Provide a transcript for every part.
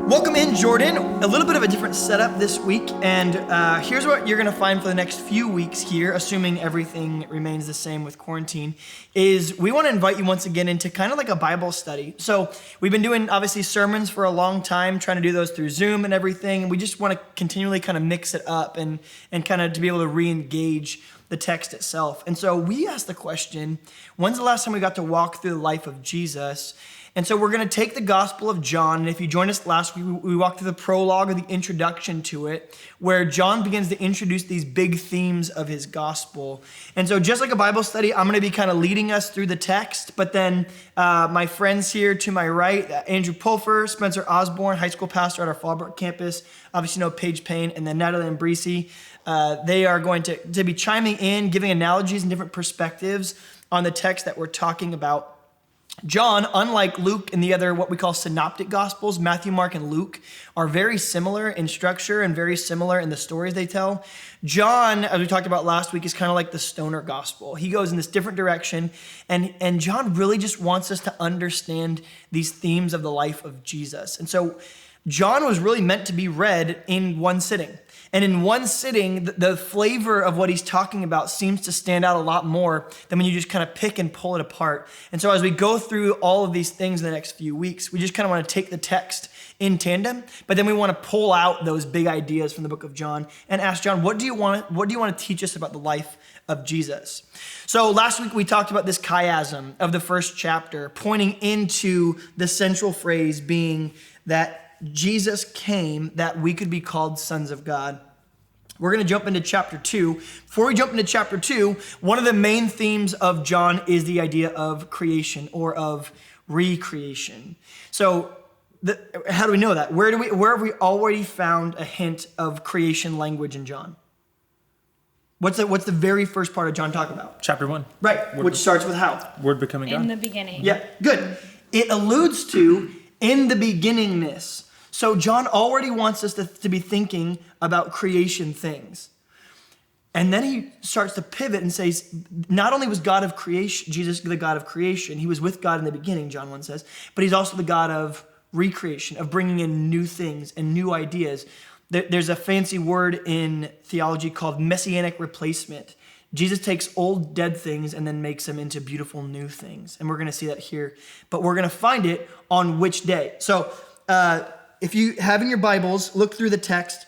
Welcome in, Jordan. A little bit of a different setup this week, and here's what you're going to find for the next few weeks here, assuming everything remains the same with quarantine, is we want to invite you once again into kind of like a Bible study. So we've been doing, obviously, sermons for a long time, trying to do those through Zoom and everything, and we just want to continually kind of mix it up and kind of to be able to re-engage the text itself. And so we asked the question, when's the last time we got to walk through the life of Jesus? And so we're going to take the Gospel of John, and if you joined us last week, we walked through the prologue or the introduction to it, where John begins to introduce these big themes of his gospel. And so just like a Bible study, I'm going to be kind of leading us through the text, but then my friends here to my right, Andrew Pulfer, Spencer Osborne, high school pastor at our Fallbrook campus, obviously know Paige Payne, and then Natalie and Breesy, they are going to be chiming in, giving analogies and different perspectives on the text that we're talking about. John, unlike Luke and the other what we call synoptic gospels, Matthew, Mark, and Luke are very similar in structure and very similar in the stories they tell. John, as we talked about last week, is kind of like the stoner gospel. He goes in this different direction, and John really just wants us to understand these themes of the life of Jesus. And so John was really meant to be read in one sitting. And in one sitting, the flavor of what he's talking about seems to stand out a lot more than when you just kind of pick and pull it apart. And so as we go through all of these things in the next few weeks, we just kind of want to take the text in tandem, but then we want to pull out those big ideas from the book of John and ask John, what do you want to teach us about the life of Jesus? So last week we talked about this chiasm of the first chapter, pointing into the central phrase being that Jesus came that we could be called sons of God. We're going to jump into chapter 2. Before we jump into chapter 2, one of the main themes of John is the idea of creation or of recreation. So how do we know that? Where have we already found a hint of creation language in John? What's the very first part of John talk about? Chapter 1. Right, which starts with how? Word becoming God. In the beginning. Yeah, good. It alludes to in the beginningness. So John already wants us to be thinking about creation things. And then he starts to pivot and says, not only was God of creation, Jesus the God of creation, he was with God in the beginning, John 1 says, but he's also the God of recreation, of bringing in new things and new ideas. There's a fancy word in theology called Messianic Replacement. Jesus takes old dead things and then makes them into beautiful new things. And we're going to see that here. But we're going to find it on which day. So if you have in your Bibles, look through the text.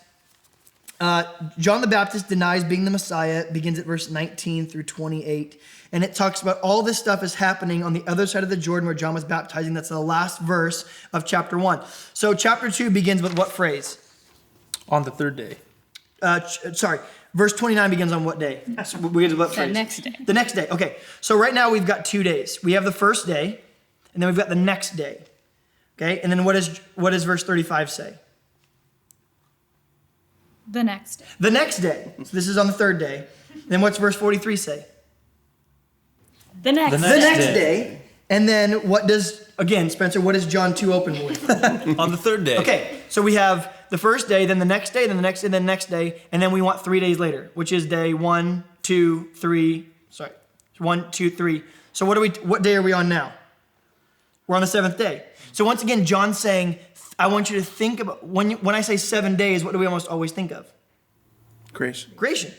John the Baptist denies being the Messiah. It begins at verse 19 through 28. And it talks about all this stuff is happening on the other side of the Jordan where John was baptizing. That's the last verse of chapter 1. So chapter 2 begins with what phrase? On the third day. Verse 29 begins on what day? So begins with what phrase? The next day. The next day. Okay. So right now we've got 2 days. We have the first day, and then we've got the next day. Okay, and then what does verse 35 say? The next day. The next day. So this is on the third day. Then what's verse 43 say? The next The next day. And then Spencer, what does John 2 open with? On the third day. Okay, so we have the first day, then the next day, then the next day, then the next day, and then we want 3 days later, which is day 1, 2, 3. Sorry, 1, 2, 3. So what day are we on now? We're on the seventh day. So once again, John's saying, I want you to think about, when I say 7 days, what do we almost always think of? Creation.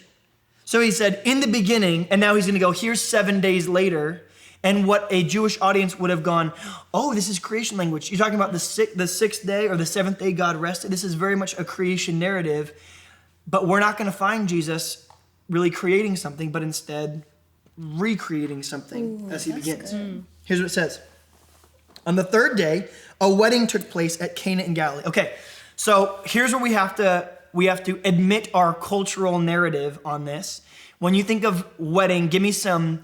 So he said, in the beginning, and now he's going to go, here's 7 days later, and what a Jewish audience would have gone, oh, this is creation language. You're talking about the sixth day or the seventh day God rested. This is very much a creation narrative, but we're not going to find Jesus really creating something, but instead recreating something as he begins. Good. Here's what it says. On the third day, a wedding took place at Cana in Galilee. Okay, so here's where we have to admit our cultural narrative on this. When you think of wedding, give me some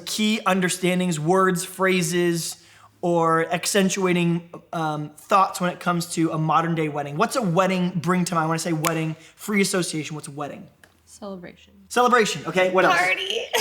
key understandings, words, phrases, or accentuating thoughts when it comes to a modern day wedding. What's a wedding bring to mind? When I say wedding, free association, what's a wedding? Celebration, okay, what else?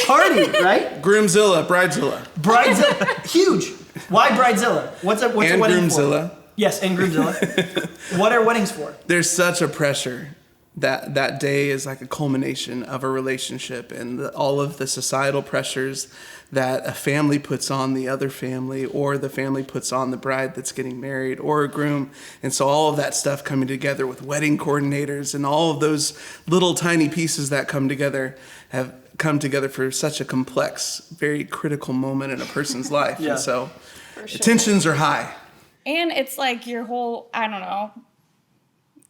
Party, right? Groomzilla, Bridezilla. Huge. Why Bridezilla? What's a wedding Groomzilla. for? Yes, and Groomzilla. What are weddings for? There's such a pressure that day is like a culmination of a relationship, and all of the societal pressures that a family puts on the other family, or the family puts on the bride that's getting married, or a groom. And so all of that stuff coming together with wedding coordinators and all of those little tiny pieces that come together have come together for such a complex, very critical moment in a person's life. Yeah. And so For sure. tensions are high. And it's like your whole, I don't know,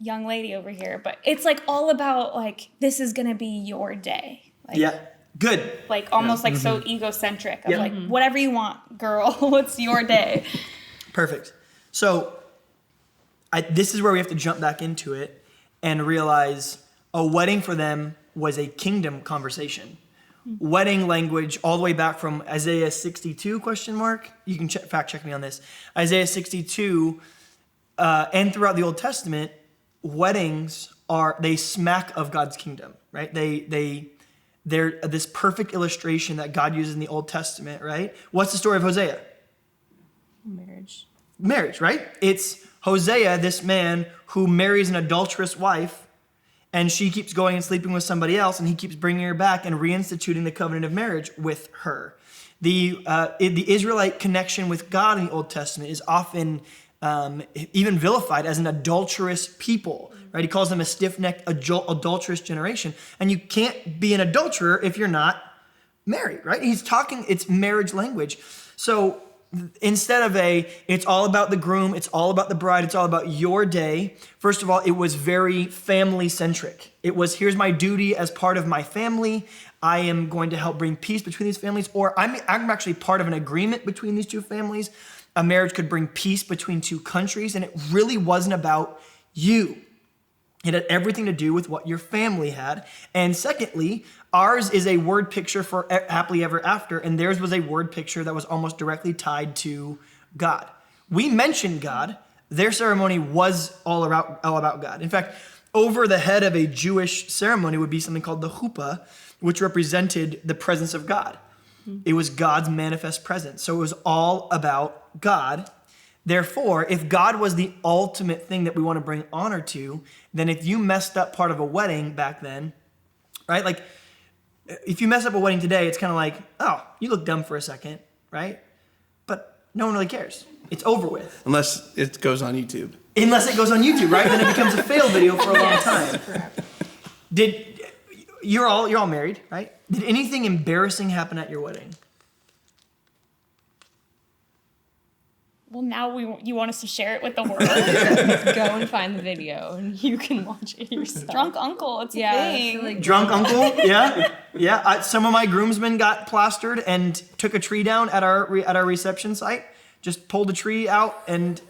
young lady over here, but it's like all about like, this is going to be your day. Like, Yeah. Good. Like almost like so egocentric of like, whatever you want, girl, it's your day. Perfect. So this is where we have to jump back into it and realize a wedding for them was a kingdom conversation. Wedding language all the way back from Isaiah 62 ? You can fact check me on this. Isaiah 62 and throughout the Old Testament, weddings they smack of God's kingdom, right? They're this perfect illustration that God uses in the Old Testament, right? What's the story of Hosea? Marriage, right? It's Hosea, this man who marries an adulterous wife, and she keeps going and sleeping with somebody else, and he keeps bringing her back and reinstituting the covenant of marriage with her. The Israelite connection with God in the Old Testament is often even vilified as an adulterous people, right? He calls them a stiff-necked, adulterous generation. And you can't be an adulterer if you're not married, right? It's marriage language. So instead of it's all about the groom, it's all about the bride, it's all about your day. First of all, it was very family-centric. It was, here's my duty as part of my family. I am going to help bring peace between these families, or I'm actually part of an agreement between these two families. A marriage could bring peace between two countries, and it really wasn't about you. It had everything to do with what your family had. And secondly, ours is a word picture for happily ever after, and theirs was a word picture that was almost directly tied to God. We mentioned God. Their ceremony was all about God. In fact, over the head of a Jewish ceremony would be something called the chuppah, which represented the presence of God. It was God's manifest presence. So it was all about God. Therefore, if God was the ultimate thing that we want to bring honor to, then if you messed up part of a wedding back then, right? Like if you mess up a wedding today, it's kind of like, oh, you look dumb for a second, right? But no one really cares. It's over with. Unless it goes on YouTube. Unless it goes on YouTube, right? Then it becomes a fail video for a long time. You're all married, right? Did anything embarrassing happen at your wedding? Well, now you want us to share it with the world. Go and find the video and you can watch it yourself. Drunk uncle, it's a I thing. feel like Drunk uncle, yeah. Some of my groomsmen got plastered and took a tree down at our reception site. Just pulled the tree out, and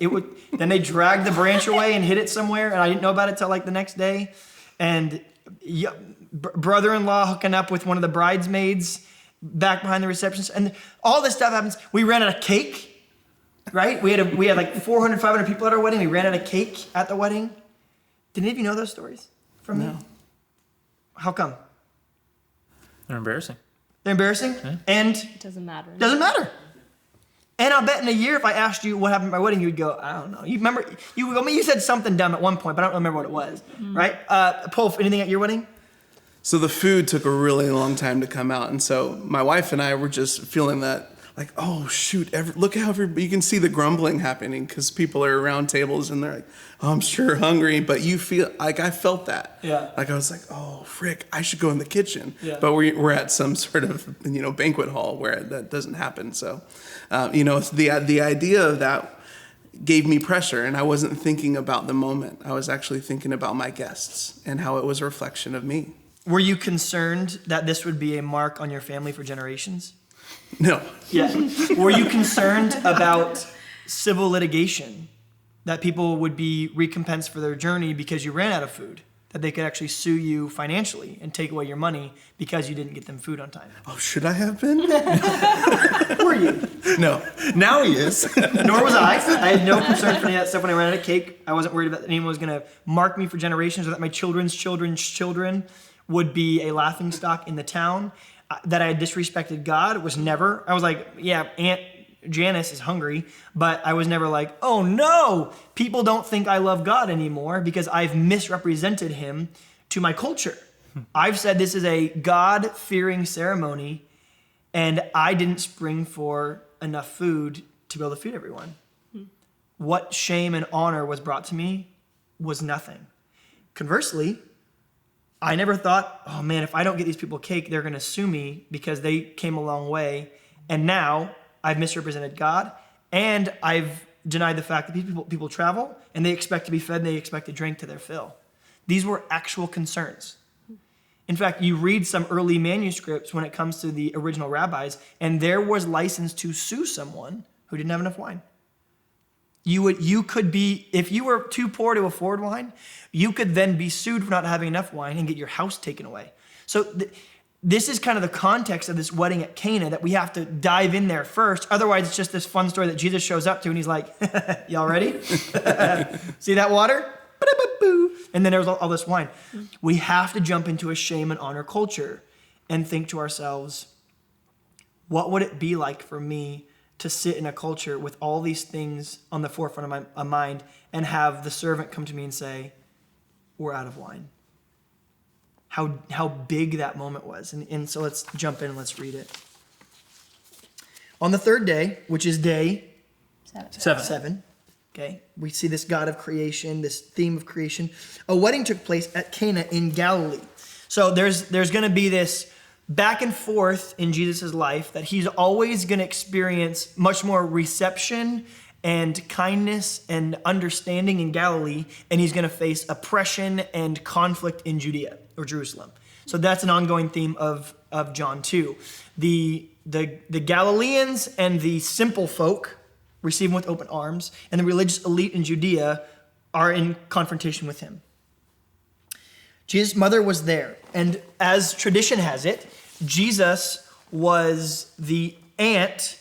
then they dragged the branch away and hid it somewhere, and I didn't know about it till like the next day. And brother-in-law hooking up with one of the bridesmaids back behind the reception, and all this stuff happens. We ran out of cake, right? We had like 400, 500 people at our wedding. We ran out of cake at the wedding. Did any of you know those stories from me? How come? They're embarrassing. They're embarrassing, and it doesn't matter. doesn't matter. And I'll bet in a year, if I asked you what happened at my wedding, you'd go, I don't know. You remember? You said something dumb at one point, but I don't remember what it was, right? Pulf, anything at your wedding? So the food took a really long time to come out. And so my wife and I were just feeling that, like, oh, shoot, look how you can see the grumbling happening because people are around tables and they're like, oh, I'm sure hungry. But you feel like I felt that. Yeah. Like I was like, oh, frick, I should go in the kitchen. Yeah. But we're at some sort of, banquet hall where that doesn't happen. So, the idea of that gave me pressure, and I wasn't thinking about the moment. I was actually thinking about my guests and how it was a reflection of me. Were you concerned that this would be a mark on your family for generations? No. Yeah. Were you concerned about civil litigation, that people would be recompensed for their journey because you ran out of food, that they could actually sue you financially and take away your money because you didn't get them food on time? Oh, should I have been? Were you? No. Now he is. Nor was I. I had no concern for any of that stuff when I ran out of cake. I wasn't worried about that anyone was going to mark me for generations or that my children's children's children would be a laughingstock in the town. That I had disrespected God was never. I was like, yeah, Aunt Janice is hungry, but I was never like, oh no, people don't think I love God anymore because I've misrepresented him to my culture. I've said this is a God-fearing ceremony, and I didn't spring for enough food to be able to feed everyone. What shame and honor was brought to me was nothing. Conversely, I never thought, oh man, if I don't get these people cake, they're going to sue me because they came a long way. And now I've misrepresented God, and I've denied the fact that people travel and they expect to be fed and they expect to drink to their fill. These were actual concerns. In fact, you read some early manuscripts when it comes to the original rabbis, and there was license to sue someone who didn't have enough wine. You could be, if you were too poor to afford wine, you could then be sued for not having enough wine and get your house taken away. So this is kind of the context of this wedding at Cana that we have to dive in there first. Otherwise, it's just this fun story that Jesus shows up to and he's like, y'all ready? See that water? And then there's all this wine. We have to jump into a shame and honor culture and think to ourselves, what would it be like for me to sit in a culture with all these things on the forefront of my mind and have the servant come to me and say, we're out of wine? How big that moment was. And so let's jump in and let's read it. On the third day, which is day 7. Okay, we see this God of creation, this theme of creation. A wedding took place at Cana in Galilee. So there's going to be this back and forth in Jesus' life that he's always going to experience much more reception and kindness and understanding in Galilee, and he's going to face oppression and conflict in Judea or Jerusalem. So that's an ongoing theme of John 2. The Galileans and the simple folk receive him with open arms, and the religious elite in Judea are in confrontation with him. Jesus' mother was there, and as tradition has it, Jesus was the aunt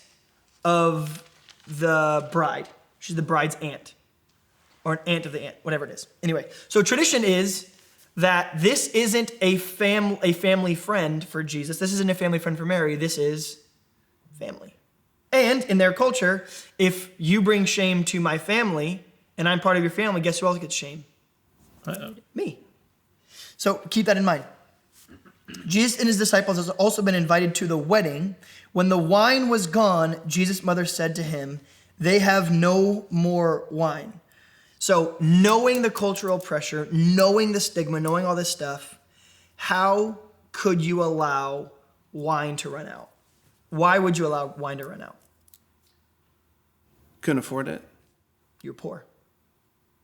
of the bride. She's the bride's aunt, or an aunt of the aunt, whatever it is. Anyway, so tradition is that this isn't a family friend for Jesus. This isn't a family friend for Mary. This is family. And in their culture, if you bring shame to my family and I'm part of your family, guess who else gets shame? Me. So keep that in mind. Jesus and his disciples has also been invited to the wedding. When the wine was gone, Jesus' mother said to him, they have no more wine. So knowing the cultural pressure, knowing the stigma, knowing all this stuff, how could you allow wine to run out? Why would you allow wine to run out? Couldn't afford it. You're poor.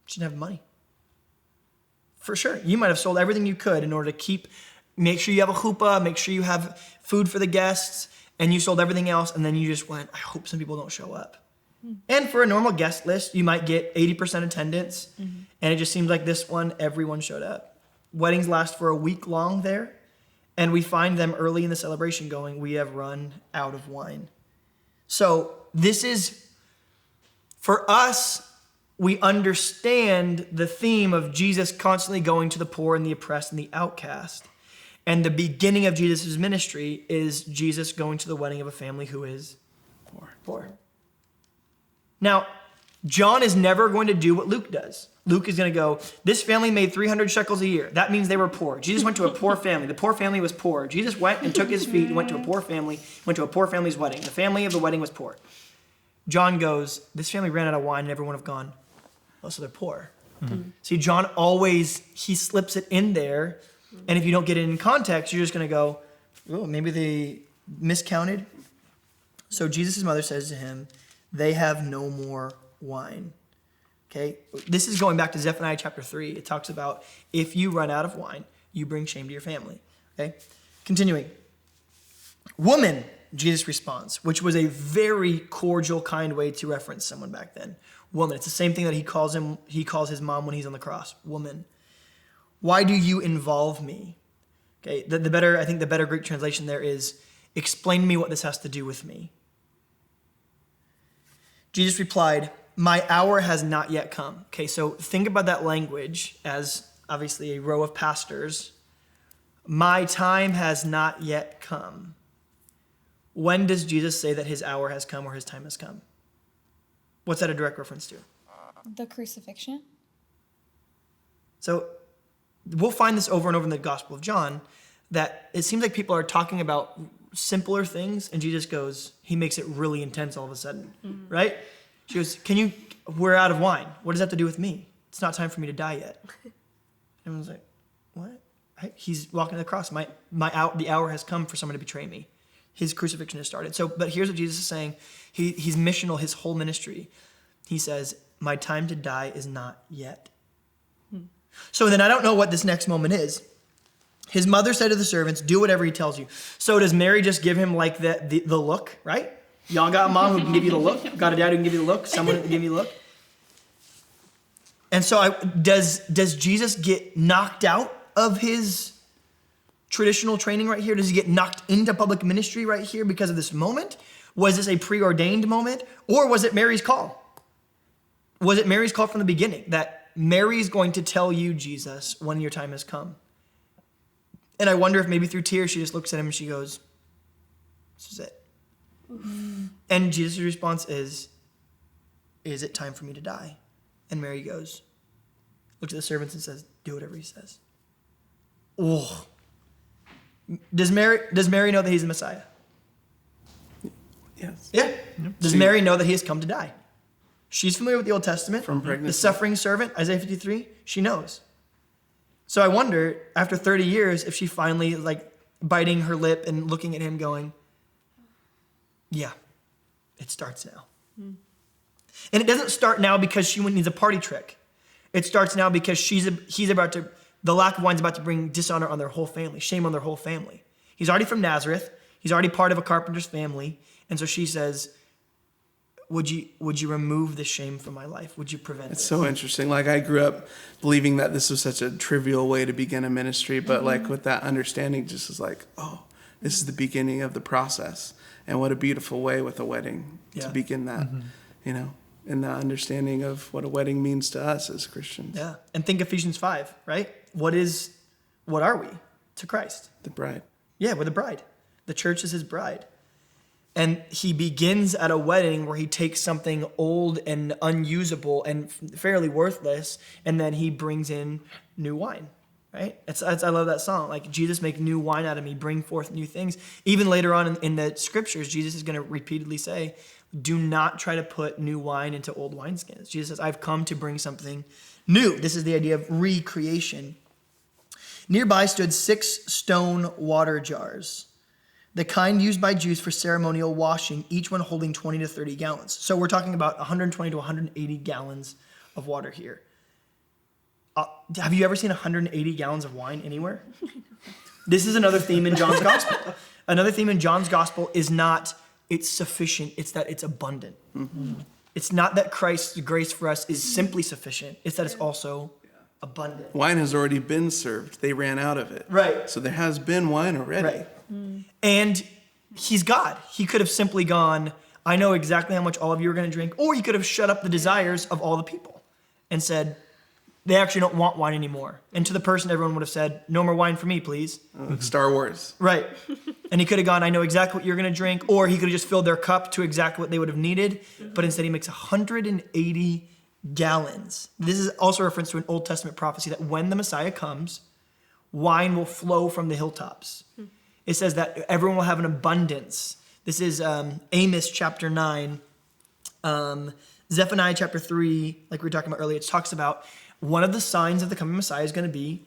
You didn't have money. For sure. You might have sold everything you could in order to make sure you have a chuppah, make sure you have food for the guests, and you sold everything else, and then you just went, I hope some people don't show up. And for a normal guest list, you might get 80% attendance, and it just seems like this one, everyone showed up. Weddings last for a week long there, and we find them early in the celebration going, we have run out of wine. So this is, for us, we understand the theme of Jesus constantly going to the poor and the oppressed and the outcast. And the beginning of Jesus' ministry is Jesus going to the wedding of a family who is poor. Now, John is never going to do what Luke does. Luke is going to go, this family made 300 shekels a year. That means they were poor. Jesus went to a poor family. The poor family was poor. Jesus went and took his feet and went to a poor family, went to a poor family's wedding. The family of the wedding was poor. John goes, this family ran out of wine and everyone have gone, oh, so they're poor. See, John always, he slips it in there. And if you don't get it in context, you're just going to go, oh, maybe they miscounted. So Jesus' mother says to him, they have no more wine. Okay, this is going back to Zephaniah chapter 3. It talks about if you run out of wine, you bring shame to your family. Okay, continuing. Woman, Jesus responds, which was a very cordial, kind way to reference someone back then. Woman, it's the same thing that he calls his mom when he's on the cross. Woman, why do you involve me? Okay, I think the better Greek translation there is, explain to me what this has to do with me. Jesus replied, my hour has not yet come. Okay, so think about that language as obviously a row of pastors. My time has not yet come. When does Jesus say that his hour has come or his time has come? What's that a direct reference to? The crucifixion. So we'll find this over and over in the Gospel of John, that it seems like people are talking about simpler things, and Jesus goes, he makes it really intense all of a sudden, right? She goes, we're out of wine. What does that have to do with me? It's not time for me to die yet. Everyone's like, what? He's walking to the cross. The hour has come for someone to betray me. His crucifixion has started. So, but here's what Jesus is saying. He's missional, his whole ministry. He says, my time to die is not yet. So then I don't know what this next moment is. His mother said to the servants, do whatever he tells you. So does Mary just give him like the look, right? Y'all got a mom who can give you the look? Got a dad who can give you the look? Someone who can give you the look? And so does Jesus get knocked out of his traditional training right here? Does he get knocked into public ministry right here because of this moment? Was this a preordained moment? Or was it Mary's call? Was it Mary's call from the beginning that Mary's going to tell you, Jesus, when your time has come? And I wonder if maybe through tears she just looks at him and she goes, this is it. And Jesus' response is it time for me to die? And Mary goes, looks at the servants and says, do whatever he says. Oh. Does Mary know that he's the Messiah? Yes. Yeah. Does Mary know that he has come to die? She's familiar with the Old Testament. From pregnancy. The suffering servant, Isaiah 53, she knows. So I wonder, after 30 years, if she finally biting her lip and looking at him going, yeah, it starts now. And it doesn't start now because she needs a party trick. It starts now because the lack of wine's about to bring dishonor on their whole family, shame on their whole family. He's already from Nazareth. He's already part of a carpenter's family. And so she says, would you remove the shame from my life? Would you prevent it? It's so interesting. I grew up believing that this was such a trivial way to begin a ministry, but with that understanding, just is oh, this is the beginning of the process. And what a beautiful way with a wedding to begin that, and the understanding of what a wedding means to us as Christians. Yeah. And think Ephesians 5, right? What are we to Christ? The bride. Yeah, we're the bride. The church is his bride. And he begins at a wedding where he takes something old and unusable and fairly worthless, and then he brings in new wine, right? I love that song. Jesus, make new wine out of me, bring forth new things. Even later on in the scriptures, Jesus is going to repeatedly say, do not try to put new wine into old wineskins. Jesus says, I've come to bring something new. This is the idea of recreation. Nearby stood 6 stone water jars, the kind used by Jews for ceremonial washing, each one holding 20 to 30 gallons. So we're talking about 120 to 180 gallons of water here. Have you ever seen 180 gallons of wine anywhere? This is another theme in John's gospel. Another theme in John's gospel is not it's sufficient, it's that it's abundant. Mm-hmm. It's not that Christ's grace for us is simply sufficient, it's that it's also abundant. Wine has already been served. They ran out of it. Right. So there has been wine already. Right. And he's God. He could have simply gone, I know exactly how much all of you are going to drink. Or he could have shut up the desires of all the people and said, they actually don't want wine anymore. And to the person, everyone would have said, no more wine for me, please. Star Wars. Right. And he could have gone, I know exactly what you're going to drink. Or he could have just filled their cup to exactly what they would have needed. But instead he makes 180 gallons. This is also a reference to an Old Testament prophecy that when the Messiah comes, wine will flow from the hilltops. It says that everyone will have an abundance. This is Amos chapter 9, Zephaniah chapter 3, like we were talking about earlier. It talks about one of the signs of the coming Messiah is going to be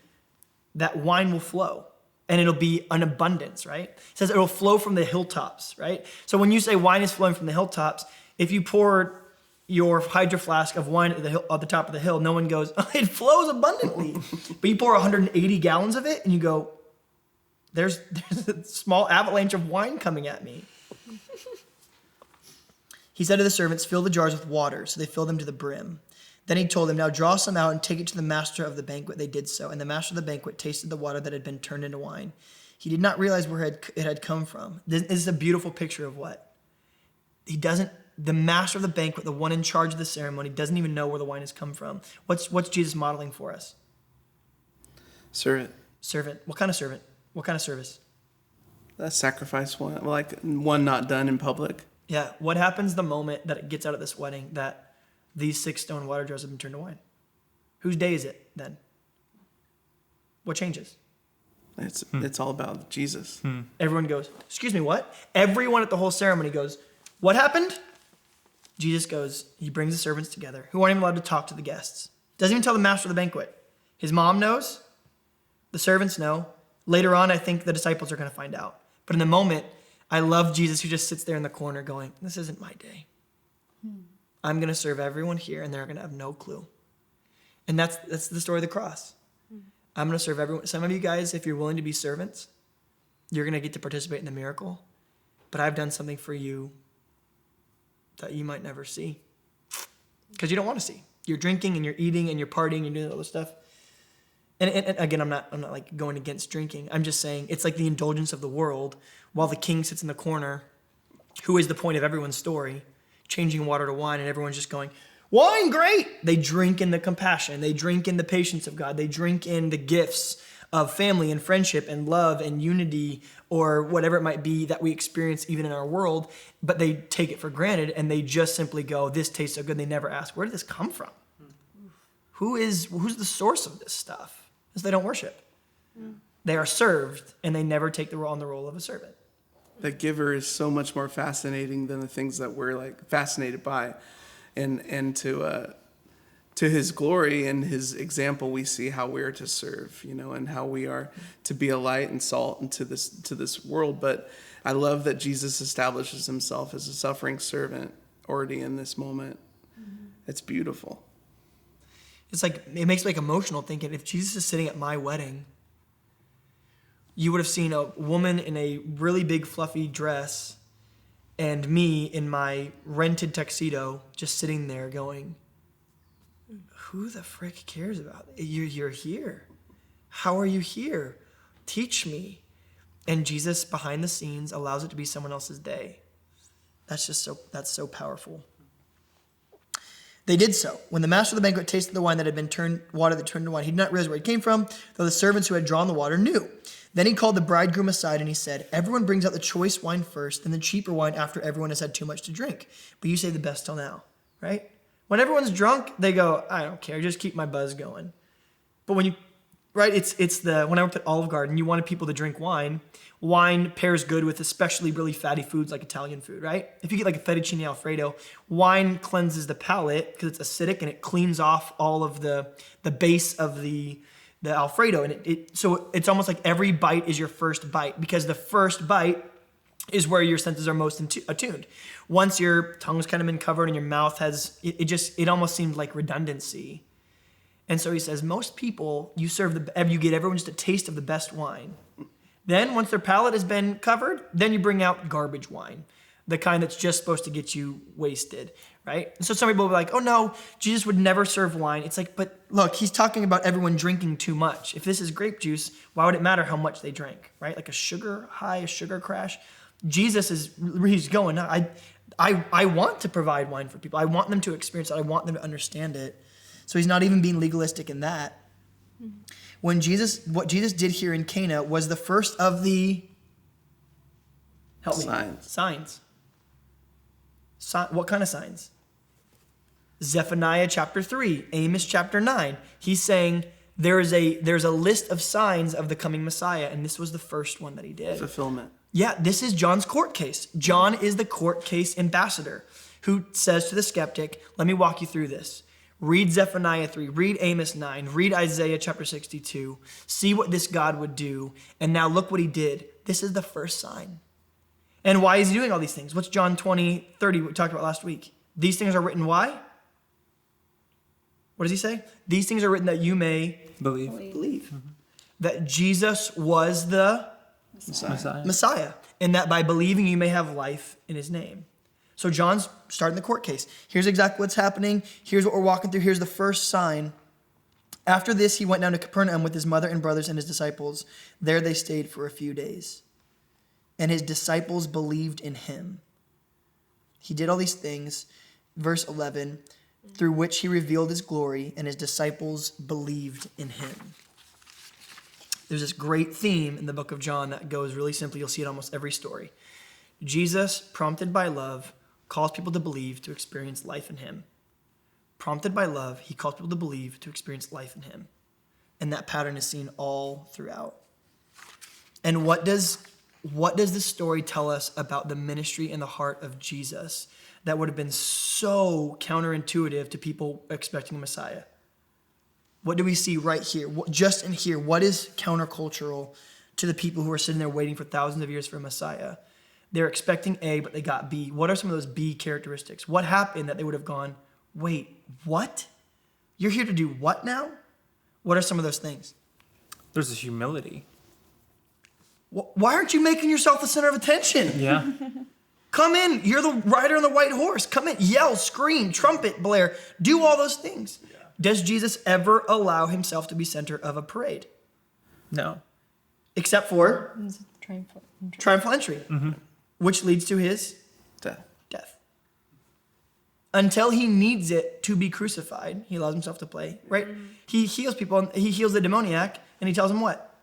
that wine will flow, and it'll be an abundance, right? It says it'll flow from the hilltops, right? So when you say wine is flowing from the hilltops, if you pour your hydro flask of wine at the top of the hill, no one goes, oh, it flows abundantly. But you pour 180 gallons of it, and you go, there's a small avalanche of wine coming at me. He said to the servants, fill the jars with water. So they filled them to the brim. Then he told them, now draw some out and take it to the master of the banquet. They did so. And the master of the banquet tasted the water that had been turned into wine. He did not realize where it had come from. This is a beautiful picture of what? The master of the banquet, the one in charge of the ceremony, doesn't even know where the wine has come from. What's Jesus modeling for us? Servant. Servant. What kind of servant? What kind of service? That sacrifice one, one not done in public. Yeah. What happens the moment that it gets out of this wedding that these 6 stone water jars have been turned to wine? Whose day is it then? What changes? It's all about Jesus. Everyone goes, excuse me, what? Everyone at the whole ceremony goes, what happened? Jesus goes, he brings the servants together who aren't even allowed to talk to the guests. Doesn't even tell the master of the banquet. His mom knows. The servants know. Later on, I think the disciples are going to find out. But in the moment, I love Jesus who just sits there in the corner going, this isn't my day. I'm going to serve everyone here and they're going to have no clue. And that's the story of the cross. I'm going to serve everyone. Some of you guys, if you're willing to be servants, you're going to get to participate in the miracle. But I've done something for you that you might never see. Because you don't want to see. You're drinking and you're eating and you're partying and doing all this stuff. And again, I'm not like going against drinking. I'm just saying it's like the indulgence of the world while the king sits in the corner, who is the point of everyone's story, changing water to wine, and everyone's just going, wine, great. They drink in the compassion. They drink in the patience of God. They drink in the gifts of family and friendship and love and unity or whatever it might be that we experience even in our world, but they take it for granted and they just simply go, this tastes so good. They never ask, where did this come from? Who's the source of this stuff? Because they don't worship. They are served and they never take the role of a servant. The giver is so much more fascinating than the things that we're like fascinated by. And to his glory and his example, we see how we are to serve, and how we are to be a light and salt into this world. But I love that Jesus establishes himself as a suffering servant already in this moment. It's beautiful. It's like, it makes me like emotional thinking, if Jesus is sitting at my wedding, you would have seen a woman in a really big fluffy dress and me in my rented tuxedo just sitting there going, who the frick cares about it? You're here. How are you here? Teach me. And Jesus behind the scenes allows it to be someone else's day. That's so powerful. They did so. When the master of the banquet tasted the wine that had been water that turned to wine, he did not realize where it came from, though the servants who had drawn the water knew. Then he called the bridegroom aside and he said, everyone brings out the choice wine first and the cheaper wine after everyone has had too much to drink. But you save the best till now, right? When everyone's drunk, they go, I don't care, just keep my buzz going. But when when I worked at Olive Garden, you wanted people to drink wine. Wine pairs good with especially really fatty foods like Italian food, right? If you get like a fettuccine Alfredo, wine cleanses the palate because it's acidic and it cleans off all of the base of the Alfredo. And so it's almost like every bite is your first bite because the first bite is where your senses are most attuned. Once your tongue's kind of been covered and your mouth has, it almost seemed like redundancy. And so he says, most people, you get everyone just a taste of the best wine. Then once their palate has been covered, then you bring out garbage wine, the kind that's just supposed to get you wasted, right? And so some people will be like, oh no, Jesus would never serve wine. It's like, but look, he's talking about everyone drinking too much. If this is grape juice, why would it matter how much they drank, right? Like a sugar high, a sugar crash. Jesus he's going, I want to provide wine for people. I want them to experience it. I want them to understand it. So he's not even being legalistic in that. What Jesus did here in Cana was the first of the signs. What kind of signs? Zephaniah chapter 3, Amos chapter 9. He's saying there's a list of signs of the coming Messiah, and this was the first one that he did. Fulfillment. Yeah, this is John's court case. John is the court case ambassador who says to the skeptic, let me walk you through this. Read Zephaniah 3, read Amos 9, read Isaiah chapter 62, see what this God would do, and now look what he did. This is the first sign. And why is he doing all these things? What's John 20:30 we talked about last week? These things are written why? What does he say? These things are written that you may Believe. Mm-hmm. That Jesus was the Messiah, and that by believing you may have life in his name. So John's starting the court case. Here's exactly what's happening. Here's what we're walking through. Here's the first sign. After this, he went down to Capernaum with his mother and brothers and his disciples. There they stayed for a few days. And his disciples believed in him. He did all these things, verse 11, through which he revealed his glory, and his disciples believed in him. There's this great theme in the book of John that goes really simply. You'll see it almost every story. Jesus, prompted by love, calls people to believe to experience life in him. Prompted by love, he calls people to believe to experience life in him. And that pattern is seen all throughout. And what does this story tell us about the ministry and the heart of Jesus that would have been so counterintuitive to people expecting a Messiah? What do we see right here? Just in here, what is countercultural to the people who are sitting there waiting for thousands of years for a Messiah? They're expecting A, but they got B. What are some of those B characteristics? What happened that they would have gone, wait, what? You're here to do what now? What are some of those things? There's a humility. Why aren't you making yourself the center of attention? Yeah. Come in. You're the rider on the white horse. Come in. Yell, scream, trumpet, blare. Do all those things. Yeah. Does Jesus ever allow himself to be center of a parade? No. Except for triumphal entry, which leads to his death. Until he needs it to be crucified, he allows himself to play, right? He heals people, and he heals the demoniac, and he tells him what?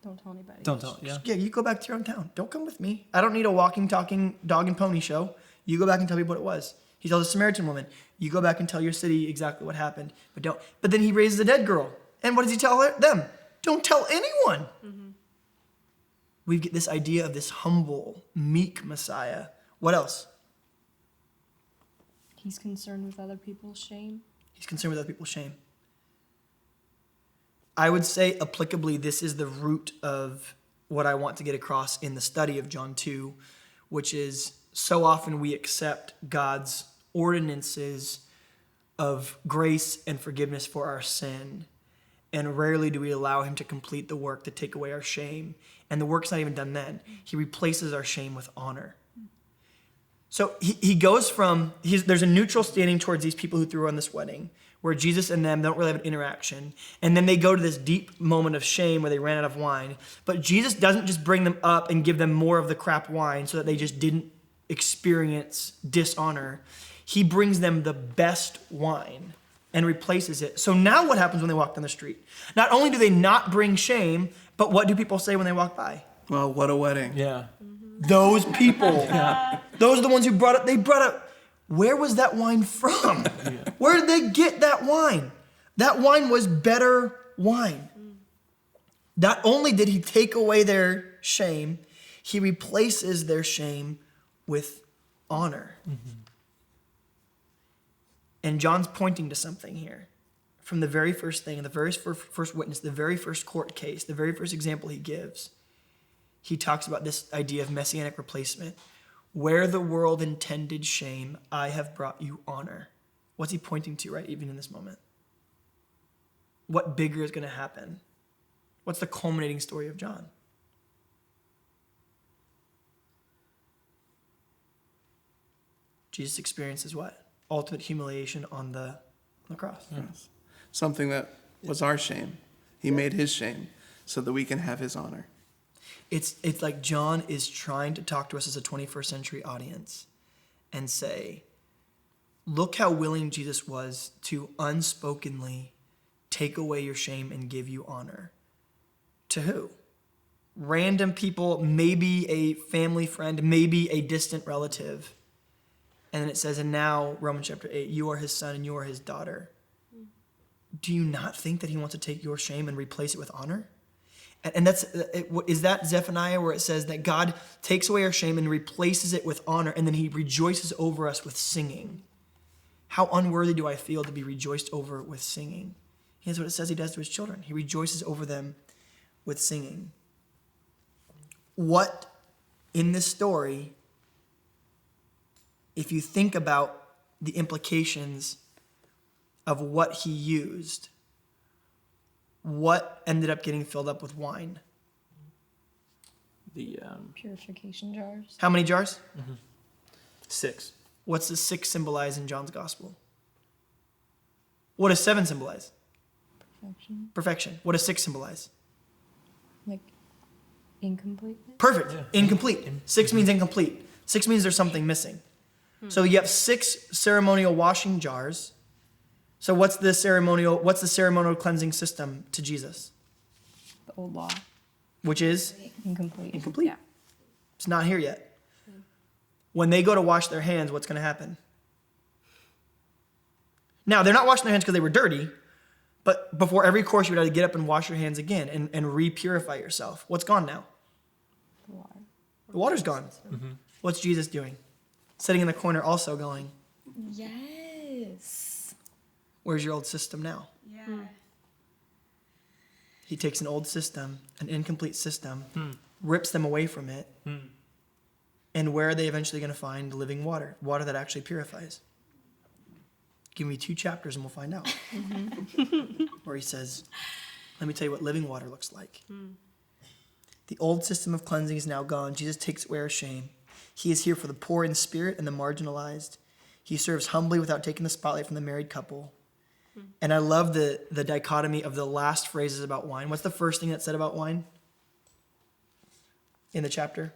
Don't tell anybody. Don't tell. Yeah. Yeah, you go back to your own town. Don't come with me. I don't need a walking, talking dog and pony show. You go back and tell people what it was. He tells the Samaritan woman, you go back and tell your city exactly what happened, but don't. But then he raises a dead girl. And what does he tell them? Don't tell anyone. We get this idea of this humble, meek Messiah. What else? He's concerned with other people's shame. He's concerned with other people's shame. I would say applicably, this is the root of what I want to get across in the study of John 2, which is so often we accept God's ordinances of grace and forgiveness for our sin, and rarely do we allow him to complete the work to take away our shame. And the work's not even done then. He replaces our shame with honor. So he goes from, there's a neutral standing towards these people who threw on this wedding, where Jesus and them don't really have an interaction. And then they go to this deep moment of shame where they ran out of wine. But Jesus doesn't just bring them up and give them more of the crap wine so that they just didn't experience dishonor. He brings them the best wine and replaces it. So now what happens when they walk down the street? Not only do they not bring shame, but what do people say when they walk by? Well, what a wedding. Yeah. Those people. Those are the ones who brought up, where was that wine from? Where did they get that wine? That wine was better wine. Not only did he take away their shame, he replaces their shame with honor. And John's pointing to something here. From the very first thing, the very first witness, the very first court case, the very first example he gives, he talks about this idea of Messianic replacement. Where the world intended shame, I have brought you honor. What's he pointing to, right, even in this moment? What bigger is going to happen? What's the culminating story of John? Jesus experiences what? Ultimate humiliation on the cross. Yes. Something that was our shame. He made his shame so that we can have his honor. It's like John is trying to talk to us as a 21st century audience and say, look how willing Jesus was to unspokenly take away your shame and give you honor. To who? Random people, maybe a family friend, maybe a distant relative. And then it says, and now, Romans chapter 8, you are his son and you are his daughter. Do you not think that he wants to take your shame and replace it with honor? And is that Zephaniah where it says that God takes away our shame and replaces it with honor, and then he rejoices over us with singing? How unworthy do I feel to be rejoiced over with singing? Here's what it says he does to his children. He rejoices over them with singing. What in this story, if you think about the implications of what he used, what ended up getting filled up with wine? The Purification jars. How many jars? 6. What's the 6 symbolize in John's gospel? What does 7 symbolize? Perfection. Perfection. What does 6 symbolize? Like incompleteness. Perfect. Incomplete. 6 means incomplete. 6 means there's something missing. So you have 6 ceremonial washing jars. So what's the ceremonial cleansing system to Jesus? The old law. Which is Incomplete. incomplete. Yeah. It's not here yet. When they go to wash their hands, what's going to happen? Now, they're not washing their hands because they were dirty. But before every course, you would have to get up and wash your hands again and re-purify yourself. What's gone now? The water's gone. What's Jesus doing? Sitting in the corner also going, Yes. where's your old system now? Yeah. He takes an old system, an incomplete system, rips them away from it, and where are they eventually going to find living water? Water that actually purifies. Give me 2 chapters and we'll find out. Where he says, let me tell you what living water looks like. The old system of cleansing is now gone. Jesus takes away our shame. He is here for the poor in spirit and the marginalized. He serves humbly without taking the spotlight from the married couple. And I love the dichotomy of the last phrases about wine. What's the first thing that's said about wine in the chapter?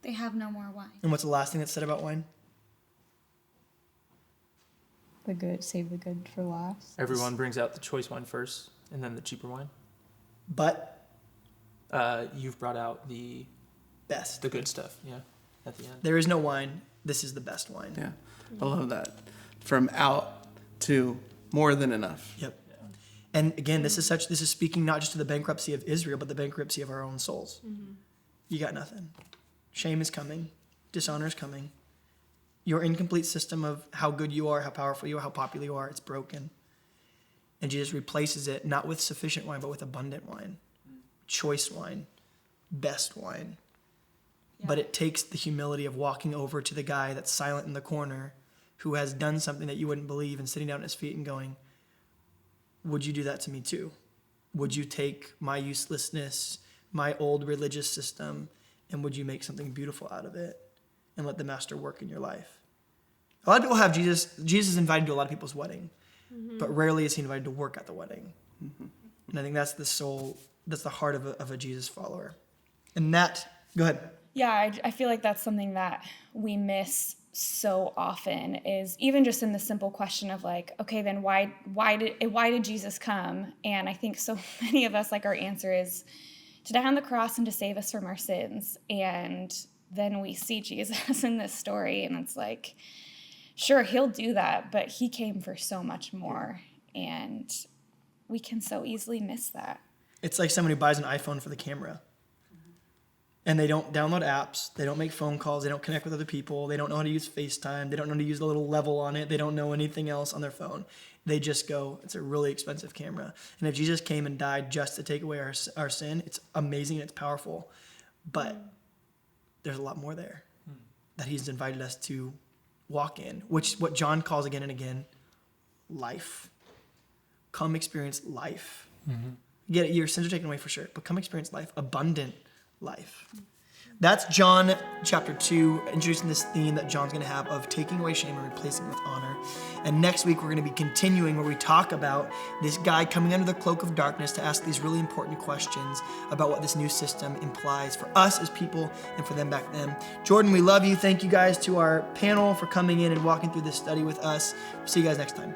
They have no more wine. And what's the last thing that's said about wine? The good, save the good for last. Everyone brings out the choice wine first, and then the cheaper wine. But You've brought out the best. good stuff, yeah, at the end. There is no wine. This is the best wine. Yeah, I love that. From out to more than enough. Yep. And again, this is speaking not just to the bankruptcy of Israel, but the bankruptcy of our own souls. You got nothing. Shame is coming. Dishonor is coming. Your incomplete system of how good you are, how powerful you are, how popular you are, it's broken. And Jesus replaces it not with sufficient wine, but with abundant wine, choice wine, best wine. Yeah. But it takes the humility of walking over to the guy that's silent in the corner who has done something that you wouldn't believe and sitting down at his feet and going, would you do that to me too? Would you take my uselessness, my old religious system, and would you make something beautiful out of it and let the master work in your life? A lot of people have Jesus is invited to a lot of people's wedding, but rarely is he invited to work at the wedding. And I think that's the heart of a Jesus follower. And that, go ahead. Yeah, I feel like that's something that we miss so often, is even just in the simple question of like, okay, then why did Jesus come? And I think so many of us, like, our answer is to die on the cross and to save us from our sins. And then we see Jesus in this story, and it's like, sure, he'll do that, but he came for so much more, and we can so easily miss that. It's like somebody who buys an iPhone for the camera. And they don't download apps, they don't make phone calls, they don't connect with other people, they don't know how to use FaceTime, they don't know how to use the little level on it, they don't know anything else on their phone. They just go, it's a really expensive camera. And if Jesus came and died just to take away our sin, it's amazing and it's powerful. But there's a lot more there that he's invited us to walk in, which is what John calls again and again, life. Come experience life. Get it, your sins are taken away for sure, but come experience life, abundant life. That's John chapter 2, introducing this theme that John's going to have of taking away shame and replacing it with honor. And next week, we're going to be continuing where we talk about this guy coming under the cloak of darkness to ask these really important questions about what this new system implies for us as people and for them back then. Jordan, we love you. Thank you guys to our panel for coming in and walking through this study with us. See you guys next time.